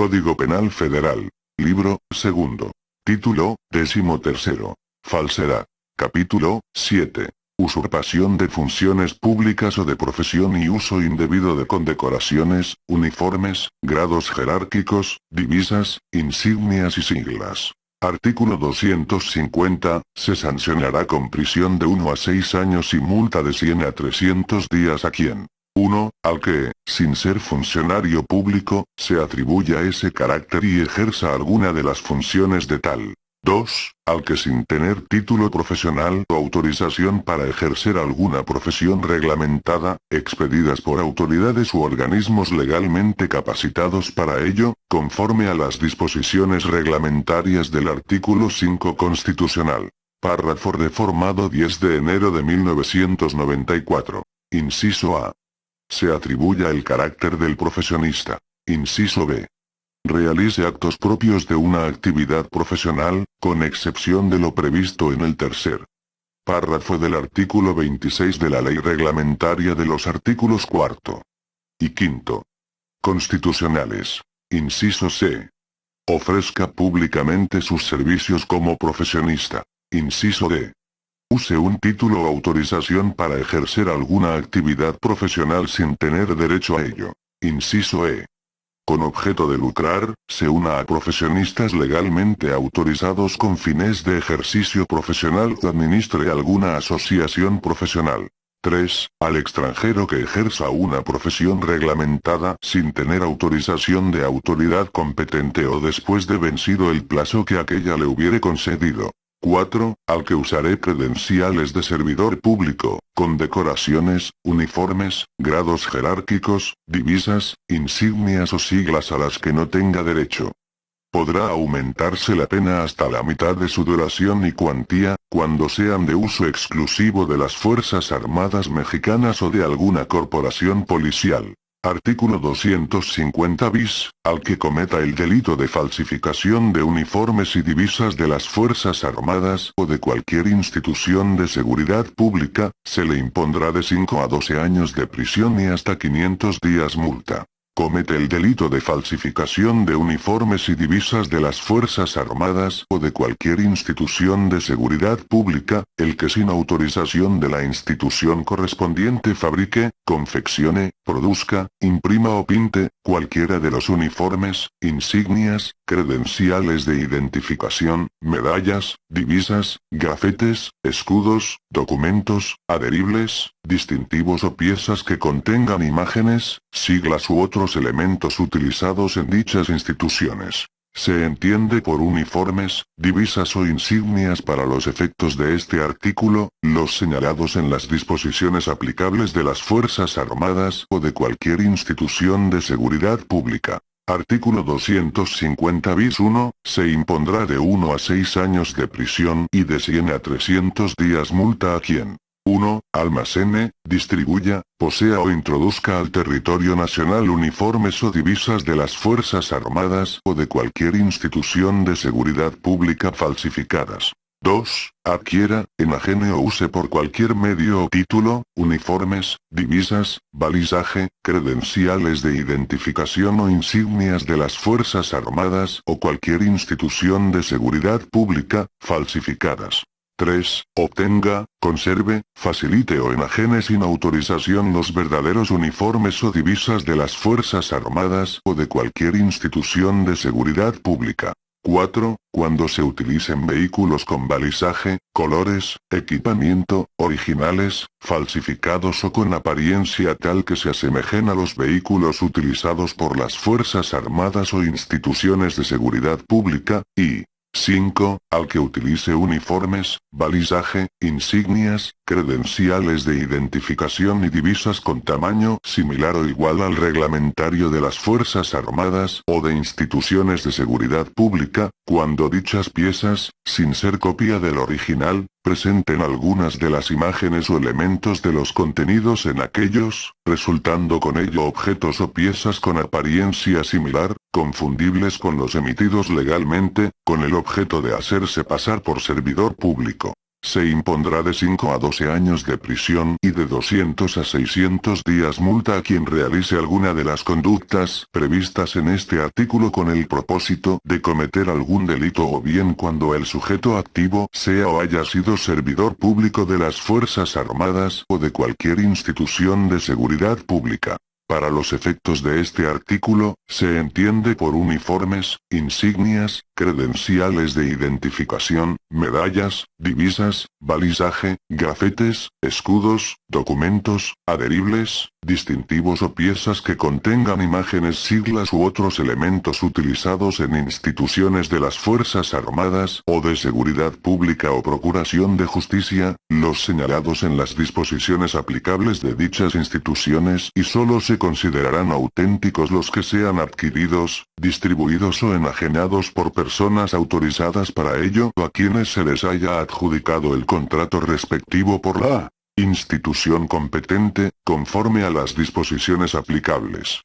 Código Penal Federal. Libro segundo. Título 13. Falsedad. Capítulo 7. Usurpación de funciones públicas o de profesión y uso indebido de condecoraciones, uniformes, grados jerárquicos, divisas, insignias y siglas. Artículo 250, se sancionará con prisión de 1 a 6 años y multa de 100 a 300 días a quien 1. Al que, sin ser funcionario público, se atribuya ese carácter y ejerza alguna de las funciones de tal. 2. Al que sin tener título profesional o autorización para ejercer alguna profesión reglamentada, expedidas por autoridades u organismos legalmente capacitados para ello, conforme a las disposiciones reglamentarias del artículo 5 constitucional. Párrafo reformado 10 de enero de 1994. Inciso A. Se atribuya el carácter del profesionista. Inciso B. Realice actos propios de una actividad profesional, con excepción de lo previsto en el tercer párrafo del artículo 26 de la Ley Reglamentaria de los artículos 4 y 5 constitucionales. Inciso C. Ofrezca públicamente sus servicios como profesionista. Inciso D. Use un título o autorización para ejercer alguna actividad profesional sin tener derecho a ello. Inciso E. Con objeto de lucrar, se una a profesionistas legalmente autorizados con fines de ejercicio profesional o administre alguna asociación profesional. 3. Al extranjero que ejerza una profesión reglamentada sin tener autorización de autoridad competente o después de vencido el plazo que aquella le hubiere concedido. 4. Al que usaré credenciales de servidor público, condecoraciones, uniformes, grados jerárquicos, divisas, insignias o siglas a las que no tenga derecho. Podrá aumentarse la pena hasta la mitad de su duración y cuantía, cuando sean de uso exclusivo de las Fuerzas Armadas Mexicanas o de alguna corporación policial. Artículo 250 bis, al que cometa el delito de falsificación de uniformes y divisas de las Fuerzas Armadas o de cualquier institución de seguridad pública, se le impondrá de 5 a 12 años de prisión y hasta 500 días multa. Comete el delito de falsificación de uniformes y divisas de las Fuerzas Armadas o de cualquier institución de seguridad pública, el que sin autorización de la institución correspondiente fabrique, confeccione, produzca, imprima o pinte, cualquiera de los uniformes, insignias, credenciales de identificación, medallas, divisas, gafetes, escudos, documentos, adheribles, distintivos o piezas que contengan imágenes, siglas u otros elementos utilizados en dichas instituciones. Se entiende por uniformes, divisas o insignias para los efectos de este artículo, los señalados en las disposiciones aplicables de las Fuerzas Armadas o de cualquier institución de seguridad pública. Artículo 250 bis 1, se impondrá de 1 a 6 años de prisión y de 100 a 300 días multa a quien 1. Almacene, distribuya, posea o introduzca al territorio nacional uniformes o divisas de las Fuerzas Armadas o de cualquier institución de seguridad pública falsificadas. 2. Adquiera, enajene o use por cualquier medio o título, uniformes, divisas, balizaje, credenciales de identificación o insignias de las Fuerzas Armadas o cualquier institución de seguridad pública, falsificadas. 3. Obtenga, conserve, facilite o enajene sin autorización los verdaderos uniformes o divisas de las Fuerzas Armadas o de cualquier institución de seguridad pública. 4. Cuando se utilicen vehículos con balizaje, colores, equipamiento, originales, falsificados o con apariencia tal que se asemejen a los vehículos utilizados por las Fuerzas Armadas o instituciones de seguridad pública, y 5. Al que utilice uniformes, balizaje, insignias, credenciales de identificación y divisas con tamaño similar o igual al reglamentario de las Fuerzas Armadas o de instituciones de seguridad pública, cuando dichas piezas, sin ser copia del original, presenten algunas de las imágenes o elementos de los contenidos en aquellos, resultando con ello objetos o piezas con apariencia similar, confundibles con los emitidos legalmente, con el objeto de hacerse pasar por servidor público. Se impondrá de 5 a 12 años de prisión y de 200 a 600 días multa a quien realice alguna de las conductas previstas en este artículo con el propósito de cometer algún delito o bien cuando el sujeto activo sea o haya sido servidor público de las Fuerzas Armadas o de cualquier institución de seguridad pública. Para los efectos de este artículo, se entiende por uniformes, insignias, credenciales de identificación, medallas, divisas, balizaje, gafetes, escudos, documentos, adheribles, distintivos o piezas que contengan imágenes, siglas u otros elementos utilizados en instituciones de las Fuerzas Armadas o de seguridad pública o procuración de justicia, los señalados en las disposiciones aplicables de dichas instituciones y solo se considerarán auténticos los que sean adquiridos, distribuidos o enajenados por personas autorizadas para ello o a quienes se les haya adjudicado el contrato respectivo por la institución competente, conforme a las disposiciones aplicables.